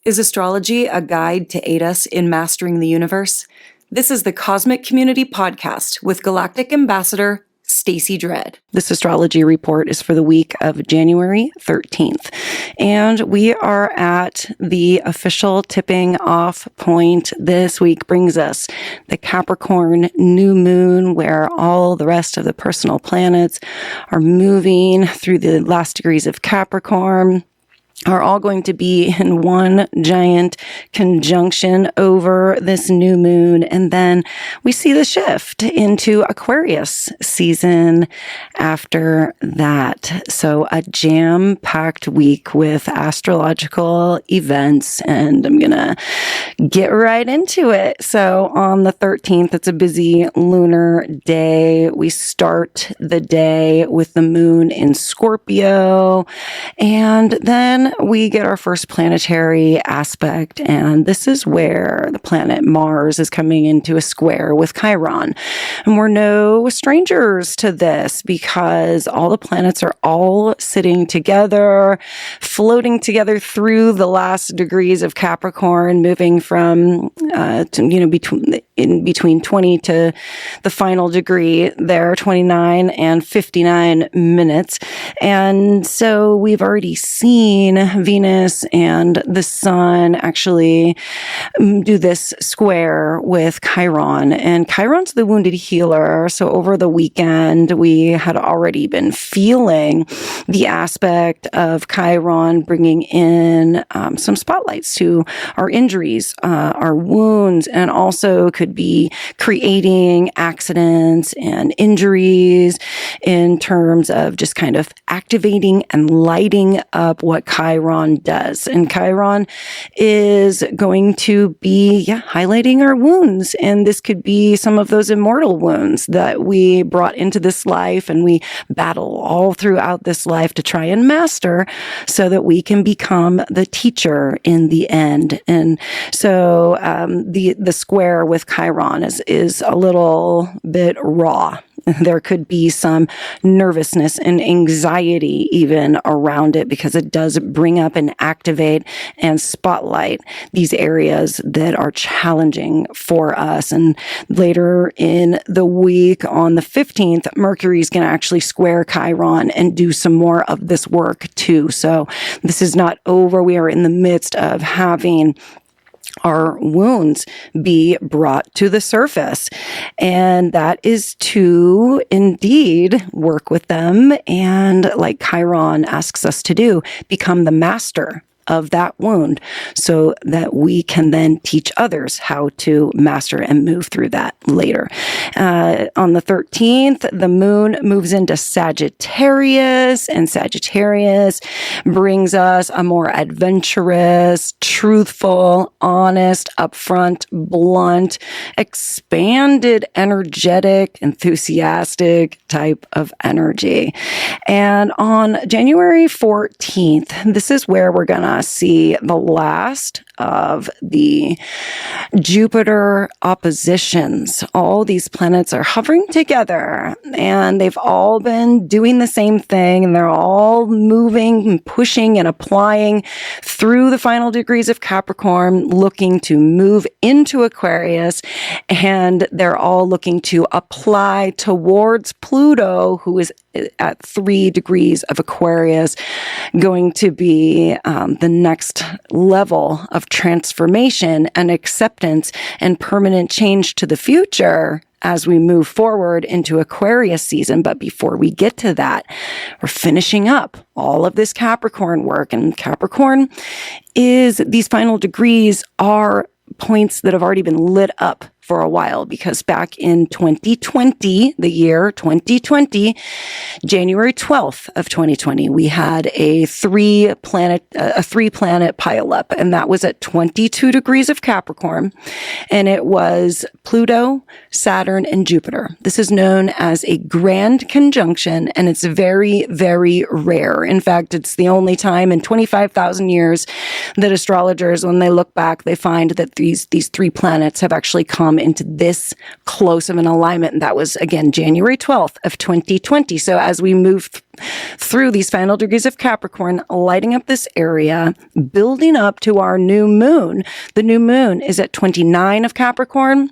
Is astrology a guide to aid us in mastering the universe? This is the Cosmic Community Podcast with Galactic Ambassador Stacey Dredd. This astrology report is for the week of January 13th, and we are at the official tipping off point. This week brings us the Capricorn new moon, where all the rest of the personal planets are moving through the last degrees of Capricorn, are all going to be in one giant conjunction over this new moon. And then we see the shift into Aquarius season after that. So a jam-packed week with astrological events, and I'm going to get right into it. So on the 13th, it's a busy lunar day. We start the day with the moon in Scorpio, and then we get our first planetary aspect, and this is where the planet Mars is coming into a square with Chiron. And we're no strangers to this because all the planets are all sitting together, floating together through the last degrees of Capricorn, moving from between 20 to the final degree there, 29 and 59 minutes. And so we've already seen Venus and the Sun actually do this square with Chiron. And Chiron's the wounded healer. So over the weekend, we had already been feeling the aspect of Chiron bringing in some spotlights to our injuries, our wounds, and also could be creating accidents and injuries in terms of just kind of activating and lighting up what Chiron does. And Chiron is going to be highlighting our wounds. And this could be some of those immortal wounds that we brought into this life and we battle all throughout this life to try and master so that we can become the teacher in the end. And so the square with Chiron is a little bit raw. There could be some nervousness and anxiety even around it because it does bring up and activate and spotlight these areas that are challenging for us. And later in the week on the 15th, Mercury is going to actually square Chiron and do some more of this work too. So this is not over. We are in the midst of having our wounds be brought to the surface. And that is to indeed work with them and, like Chiron asks us to do, become the master of that wound so that we can then teach others how to master and move through that later. On the 13th, the moon moves into Sagittarius, and Sagittarius brings us a more adventurous, truthful, honest, upfront, blunt, expanded, energetic, enthusiastic type of energy. And on January 14th, this is where we're going to see the last of the Jupiter oppositions. All these planets are hovering together and they've all been doing the same thing, and they're all moving and pushing and applying through the final degrees of Capricorn, looking to move into Aquarius, and they're all looking to apply towards Pluto, who is at 3 degrees of Aquarius, going to be the next level of transformation and acceptance and permanent change to the future as we move forward into Aquarius season. But before we get to that, we're finishing up all of this Capricorn work. And Capricorn is, these final degrees are points that have already been lit up for a while, because back in 2020, the year 2020, January 12th of 2020, we had a three planet pileup, and that was at 22 degrees of Capricorn, and it was Pluto, Saturn, and Jupiter. This is known as a grand conjunction, and it's very, very rare. In fact, it's the only time in 25,000 years that astrologers, when they look back, they find that these three planets have actually come come into this close of an alignment. And that was, again, January 12th of 2020. So as we move through these final degrees of Capricorn, lighting up this area, building up to our new moon. The new moon is at 29 of Capricorn,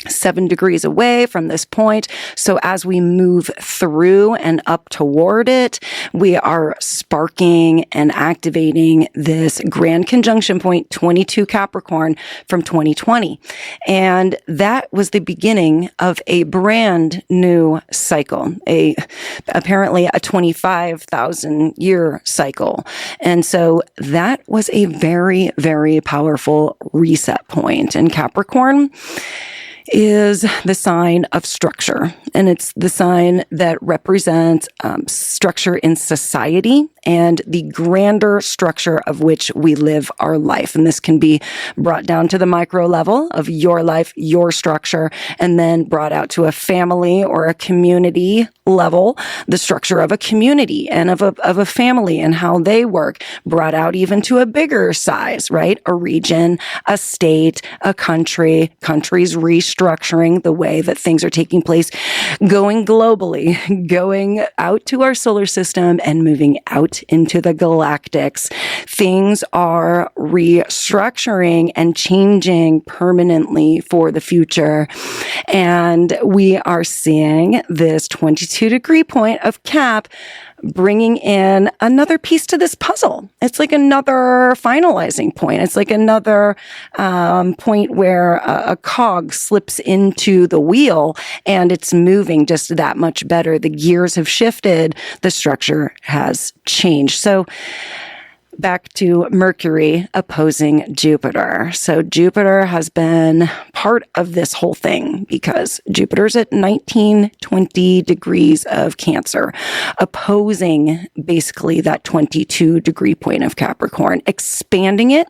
7 degrees away from this point. So as we move through and up toward it, we are sparking and activating this grand conjunction point 22 Capricorn from 2020. And that was the beginning of a brand new cycle, apparently a 25,000 year cycle. And so that was a very, very powerful reset point. And Capricorn is the sign of structure, and it's the sign that represents structure in society and the grander structure of which we live our life. And this can be brought down to the micro level of your life, your structure, and then brought out to a family or a community level, the structure of a community and of a family and how they work, brought out even to a bigger size, right? A region, a state, a country, countries restructuring the way that things are taking place, going globally, going out to our solar system and moving out into the galactics. Things are restructuring and changing permanently for the future. And we are seeing this 22-degree point of Cap bringing in another piece to this puzzle. It's like another finalizing point. It's like another point where a cog slips into the wheel and it's moving just that much better. The gears have shifted. The structure has changed. So back to Mercury opposing Jupiter. So Jupiter has been part of this whole thing because Jupiter's at 19-20 degrees of Cancer, opposing basically that 22-degree point of Capricorn, expanding it.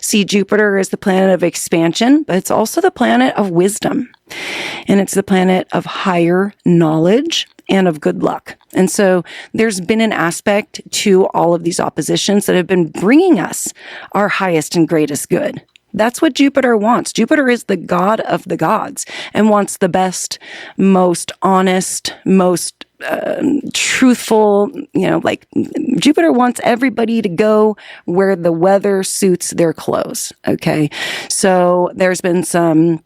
See, Jupiter is the planet of expansion, but it's also the planet of wisdom. And it's the planet of higher knowledge and of good luck. And so there's been an aspect to all of these oppositions that have been bringing us our highest and greatest good. That's what Jupiter wants. Jupiter is the god of the gods and wants the best, most honest, most truthful, like Jupiter wants everybody to go where the weather suits their clothes. Okay. So there's been some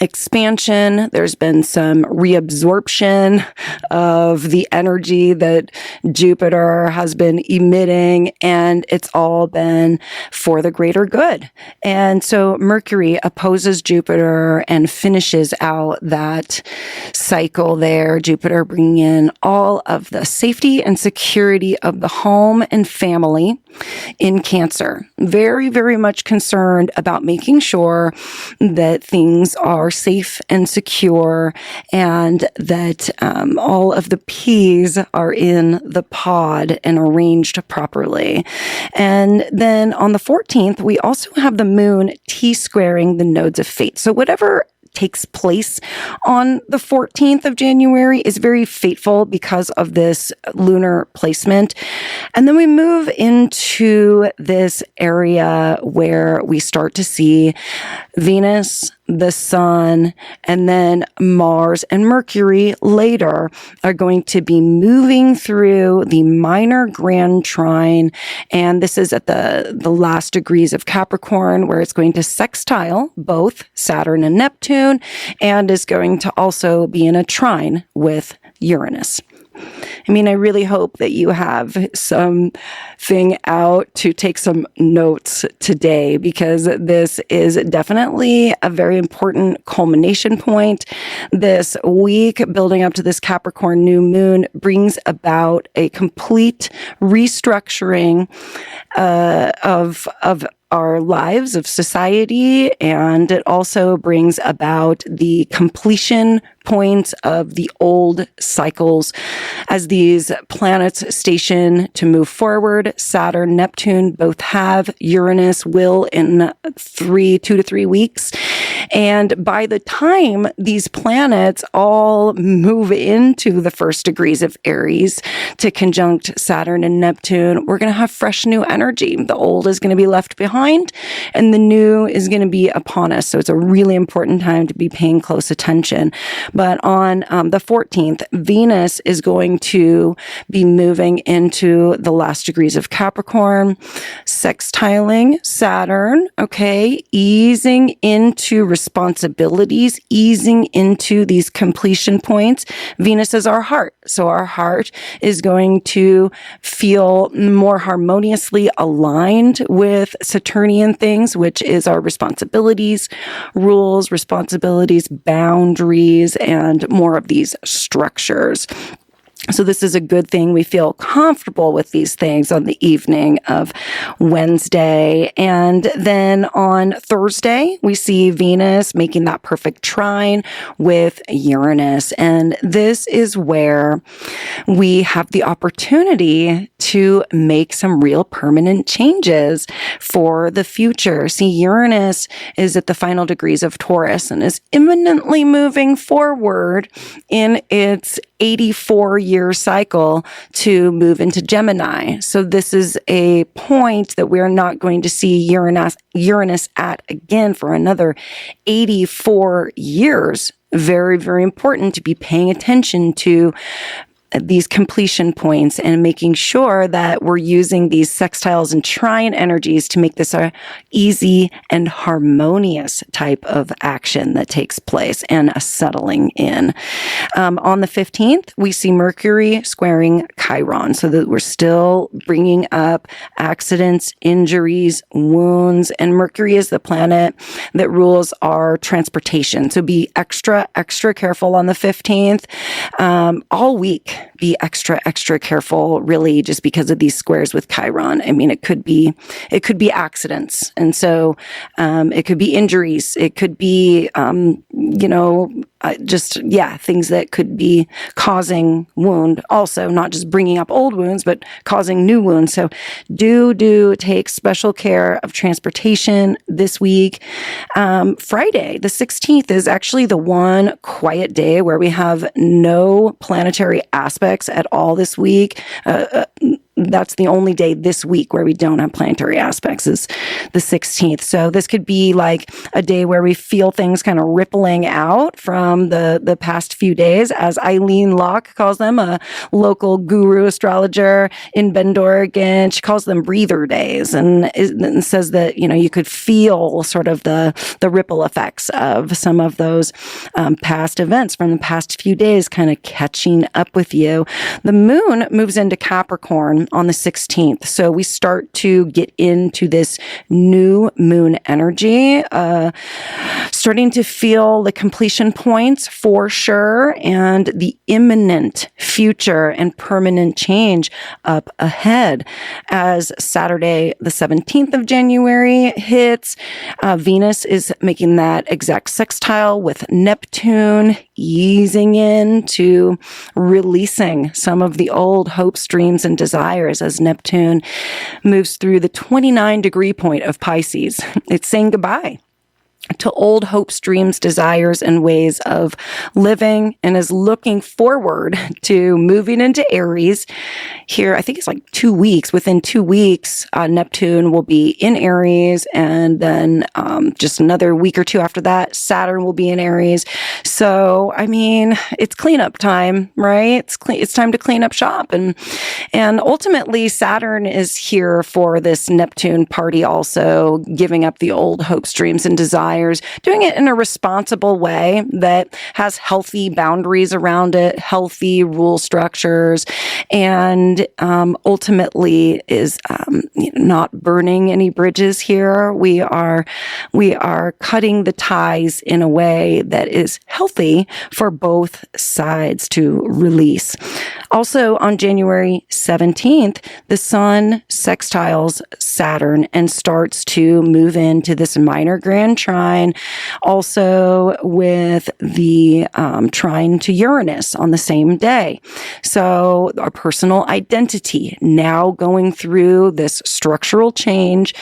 expansion. There's been some reabsorption of the energy that Jupiter has been emitting, and it's all been for the greater good. And so Mercury opposes Jupiter and finishes out that cycle there. Jupiter bringing in all of the safety and security of the home and family in Cancer. Very, very much concerned about making sure that things are safe and secure and that all of the P's are in the pod and arranged properly. And then on the 14th, we also have the moon T-squaring the nodes of fate. So whatever takes place on the 14th of January is very fateful because of this lunar placement. And then we move into this area where we start to see Venus, the Sun, and then Mars and Mercury later are going to be moving through the minor grand trine. And this is at the last degrees of Capricorn, where it's going to sextile both Saturn and Neptune, and is going to also be in a trine with Uranus. I mean, I really hope that you have something out to take some notes today, because this is definitely a very important culmination point. This week, building up to this Capricorn new moon, brings about a complete restructuring of our lives, of society, and it also brings about the completion points of the old cycles as these planets station to move forward. Saturn, Neptune both have. Uranus will in 2 to 3 weeks. And by the time these planets all move into the first degrees of Aries to conjunct Saturn and Neptune, we're going to have fresh new energy. The old is going to be left behind and the new is going to be upon us. So it's a really important time to be paying close attention. But on the 14th, Venus is going to be moving into the last degrees of Capricorn, sextiling Saturn, okay, easing into responsibilities, easing into these completion points. Venus is our heart. So our heart is going to feel more harmoniously aligned with Saturnian things, which is our responsibilities, rules, responsibilities, boundaries, and more of these structures. So this is a good thing. We feel comfortable with these things on the evening of Wednesday. And then on Thursday, we see Venus making that perfect trine with Uranus. And this is where we have the opportunity to make some real permanent changes for the future. See, Uranus is at the final degrees of Taurus and is imminently moving forward in its 84-year cycle to move into Gemini. So this is a point that we're not going to see Uranus at again for another 84 years. Very, very important to be paying attention to these completion points and making sure that we're using these sextiles and trine energies to make this a easy and harmonious type of action that takes place and a settling in. On the 15th, we see Mercury squaring Chiron, so that we're still bringing up accidents, injuries, wounds, and Mercury is the planet that rules our transportation. So be extra, extra careful on the 15th. All week, be extra, extra careful, really, just because of these squares with Chiron. I mean, it could be accidents. And so, it could be injuries. It could be, things that could be causing wound. Also, not just bringing up old wounds, but causing new wounds. So do take special care of transportation this week. Friday, the 16th, is actually the one quiet day where we have no planetary aspects at all this week. That's the only day this week where we don't have planetary aspects, is the 16th. So this could be like a day where we feel things kind of rippling out from the past few days, as Eileen Locke calls them, a local guru astrologer in Bend, Oregon. She calls them breather days, and says that, you could feel sort of the ripple effects of some of those past events from the past few days kind of catching up with you. The moon moves into Capricorn on the 16th. So we start to get into this new moon energy, starting to feel the completion points for sure, and the imminent future and permanent change up ahead. As Saturday, the 17th of January hits, Venus is making that exact sextile with Neptune, easing into releasing some of the old hopes, dreams, and desires as Neptune moves through the 29-degree point of Pisces. It's saying goodbye to old hopes, dreams, desires, and ways of living, and is looking forward to moving into Aries here. I think it's like 2 weeks. Within 2 weeks, Neptune will be in Aries, and then just another week or two after that, Saturn will be in Aries. So, I mean, it's cleanup time, right? It's time to clean up shop, and ultimately, Saturn is here for this Neptune party, also giving up the old hopes, dreams, and desires, doing it in a responsible way that has healthy boundaries around it, healthy rule structures, and ultimately is not burning any bridges here. We are cutting the ties in a way that is healthy for both sides to release. Also, on January 17th, the sun sextiles Saturn and starts to move into this minor grand trine, also with the trine to Uranus on the same day. So our personal identity now going through this structural change,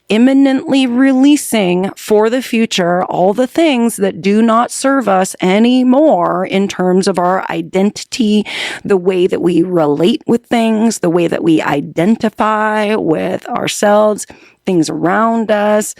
imminently releasing for the future all the things that do not serve us anymore in terms of our identity, the way that we relate with things, the way that we identify with ourselves, things around us.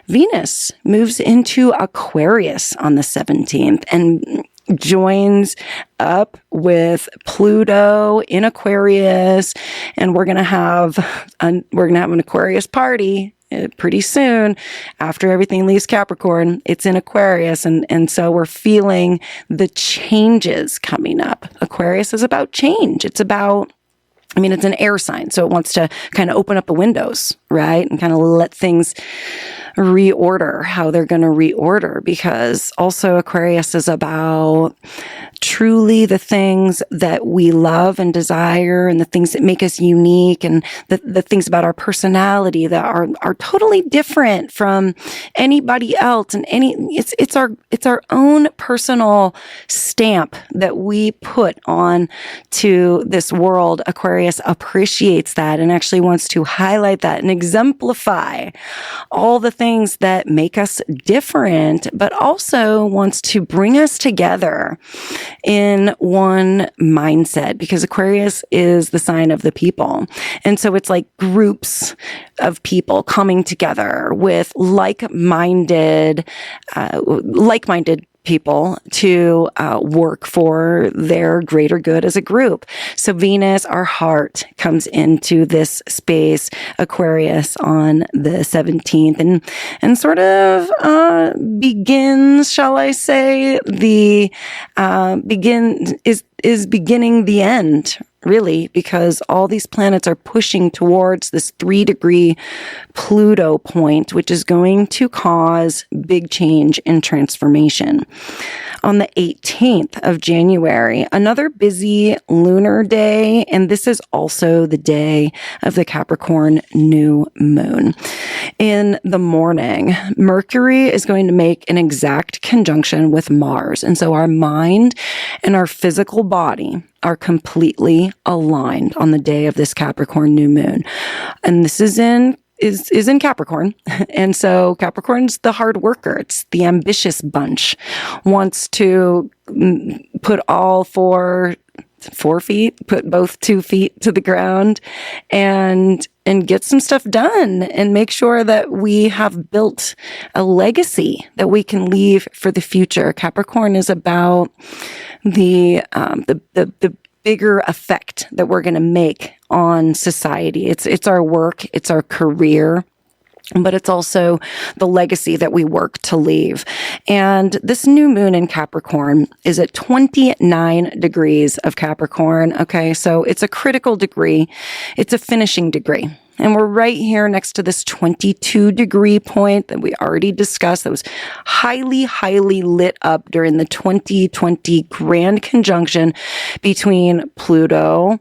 Venus moves into Aquarius on the 17th and joins up with Pluto in Aquarius, and we're gonna have an Aquarius party pretty soon after everything leaves Capricorn. It's in Aquarius, and so we're feeling the changes coming up. Aquarius is about change. It's about, it's an air sign, so it wants to kind of open up the windows, right? And kind of let things reorder how they're going to reorder, because also Aquarius is about truly the things that we love and desire, and the things that make us unique, and the things about our personality that are totally different from anybody else. And it's our own personal stamp that we put on to this world. Aquarius appreciates that and actually wants to highlight that and exemplify all the things that make us different, but also wants to bring us together in one mindset, because Aquarius is the sign of the people. And so it's like groups of people coming together with like-minded people to work for their greater good as a group. So Venus, our heart, comes into this space, Aquarius, on the 17th, and sort of begins, shall I say, is beginning the end, really, because all these planets are pushing towards this 3-degree Pluto point, which is going to cause big change and transformation. On the 18th of January, another busy lunar day, and this is also the day of the Capricorn new moon. In the morning, Mercury is going to make an exact conjunction with Mars, and so our mind and our physical body are completely aligned on the day of this Capricorn new moon. And this is in Capricorn. And so Capricorn's the hard worker. It's the ambitious bunch. Wants to put all 4 feet, put both 2 feet to the ground and get some stuff done and make sure that we have built a legacy that we can leave for the future. Capricorn is about the bigger effect that we're going to make on society. It's our work, it's our career, but it's also the legacy that we work to leave. And this new moon in Capricorn is at 29 degrees of Capricorn. Okay, so it's a critical degree. It's a finishing degree. And we're right here next to this 22-degree point that we already discussed that was highly, highly lit up during the 2020 grand conjunction between Pluto,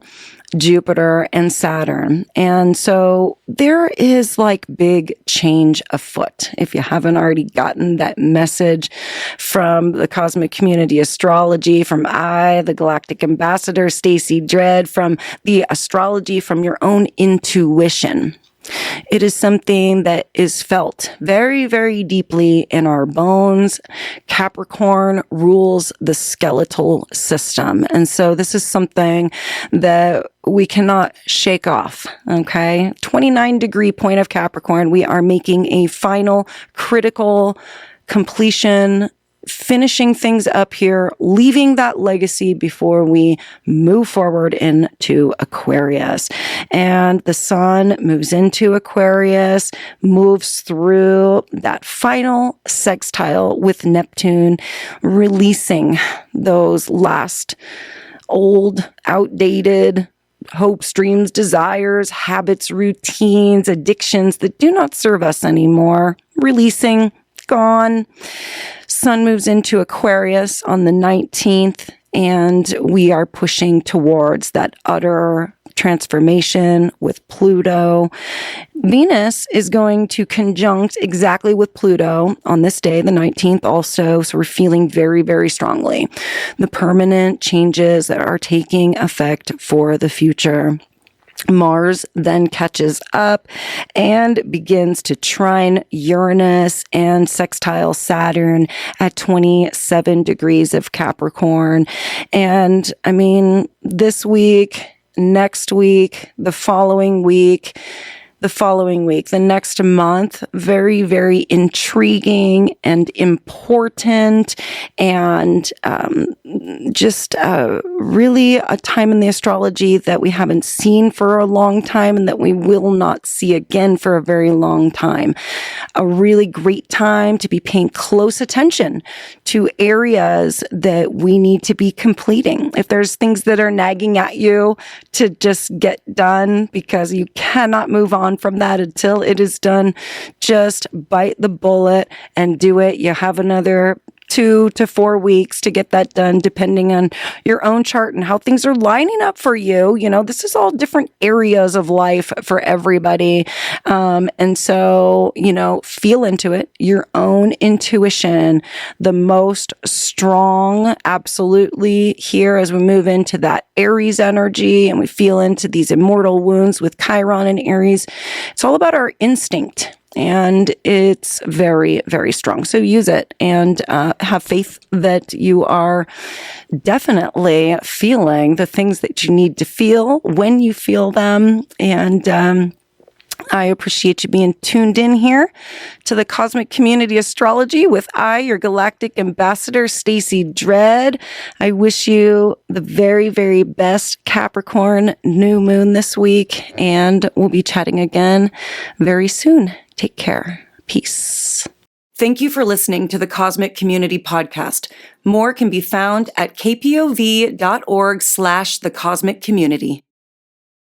Jupiter, and Saturn. And so there is like big change afoot. If you haven't already gotten that message from the cosmic community Astrology, from the galactic ambassador, Stacey Dredd, from the Astrology, from your own intuition. It is something that is felt very, very deeply in our bones. Capricorn rules the skeletal system. And so this is something that we cannot shake off, okay? 29-degree point of Capricorn, we are making a final critical completion, finishing things up here, leaving that legacy before we move forward into Aquarius. And the sun moves into Aquarius, moves through that final sextile with Neptune, releasing those last old, outdated hopes, dreams, desires, habits, routines, addictions that do not serve us anymore. Releasing, gone. Sun moves into Aquarius on the 19th, And we are pushing towards that utter transformation with Pluto. Venus is going to conjunct exactly with Pluto on this day, the 19th also. So we're feeling very, very strongly the permanent changes that are taking effect for the future. Mars then catches up and begins to trine Uranus and sextile Saturn at 27 degrees of Capricorn. And I mean, this week, next week, the following week, the next month, very, very intriguing and important, and just really a time in the astrology that we haven't seen for a long time and that we will not see again for a very long time. A really great time to be paying close attention to areas that we need to be completing. If there's things that are nagging at you to just get done because you cannot move on from that until it is done, just bite the bullet and do it. You have another 2 to 4 weeks to get that done, depending on your own chart and how things are lining up for you. You know, this is all different areas of life for everybody. And so, you know, feel into it, your own intuition, the most strong, absolutely here as we move into that Aries energy and we feel into these immortal wounds with Chiron and Aries. It's all about our instinct. And it's very, very strong. So use it and have faith that you are definitely feeling the things that you need to feel when you feel them. And I appreciate you being tuned in here to the Cosmic Community Astrology with your galactic ambassador, Stacey Dredd. I wish you the very, very best Capricorn new moon this week, and we'll be chatting again very soon. Take care. Peace. Thank you for listening to the Cosmic Community Podcast. More can be found at kpov.org/thecosmiccommunity.